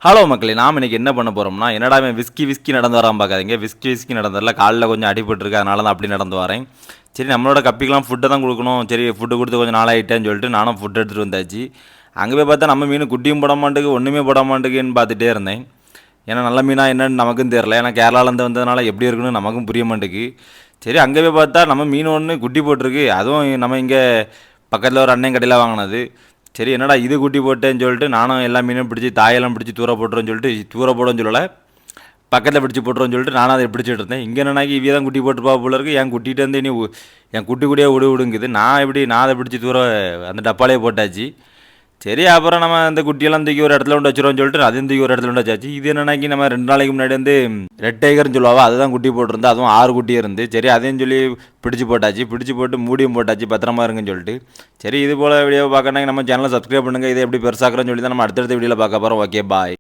Hello மக்களே, நாம் இன்றைக்கி என்ன பண்ண போகிறோம்னா, என்னடா இவன் விஸ்கி நடந்து வரான் பார்க்காதீங்க. விஸ்கி நடந்து வரல, காலில் கொஞ்சம் அடிபட்டுருக்கு, அதனால தான் அப்படி நடந்து வரேன். சரி, நம்மளோட கப்பிக்கெலாம் ஃபுட்டை தான் கொடுக்கணும். சரி, ஃபுட்டு கொடுத்து கொஞ்சம் நாளாகிட்டேன்னு சொல்லிட்டு நானும் ஃபுட் எடுத்துகிட்டு வந்தாச்சு. அங்கே போய் பார்த்தா நம்ம மீன் குட்டியும் போட மாட்டேங்குது, ஒன்றுமே போட மாட்டேங்குன்னு பார்த்துட்டே இருந்தேன். ஏன்னா நல்ல மீனாக என்னன்னு நமக்கும் தெரில. ஏன்னா கேரளாலேருந்து வந்ததுனால எப்படி இருக்குன்னு நமக்கும் புரிய மாட்டேங்குது. சரி, அங்கே போய் பார்த்தா நம்ம மீன் ஒன்று குட்டி போட்டிருக்கு. அதுவும் நம்ம இங்கே பக்கத்தில் ஒரு அண்ணன் கடையில் வாங்கினது. சரி, என்னடா இது குட்டி போட்டேன்னு சொல்லிட்டு நானும் எல்லா மீனும் பிடிச்சி தாயெல்லாம் பிடிச்சி தூர போட்டுருன்னு சொல்லிட்டு தூர போடுன்னு சொல்லலை, பக்கத்தில் பிடிச்சி போட்டுருன்னு சொல்லிட்டு நானும் அதை பிடிச்சிட்டு இருந்தேன். இங்கே என்னன்னாக்கி இவ்விய தான் குட்டி போட்டுருப்பா போல இருக்குது. என் குட்டிகிட்ட வந்து இனி என் குட்டி கூடியே விடுங்குது. நான் அதை பிடிச்சி தூர அந்த டப்பாலே போட்டாச்சு. சரி, அப்புறம் நம்ம அந்த குட்டியெல்லாம் தூக்கி ஒரு இடத்துல கொண்டு வச்சுருவோம்னு சொல்லிட்டு அதையும் தூக்கி ஒரு இடத்துல கொண்டு வச்சாச்சு. இது என்னன்னாக்கி நம்ம 2 நாளைக்கு முன்னாடி வந்து ரெட் டைகர்னு சொல்லுவாங்க, அதுதான் குட்டி போட்டிருந்து. அதுவும் 6 குட்டி இருந்து. சரி, அதையும் சொல்லி பிடிச்சி போட்டு மூடியும் போட்டாச்சு, பத்திரமா இருங்கன்னு சொல்லிட்டு. சரி, இது போல் வீடியோ பார்க்கணுங்க நம்ம சேனலை சப்ஸ்கிரைப் பண்ணுங்கள். இதை எப்படி பெருசாக்குறோன்னு சொல்லி தான் நம்ம அடுத்தடுத்த வீடியோவில் பார்க்க போகிறோம். ஓகே, பாய்.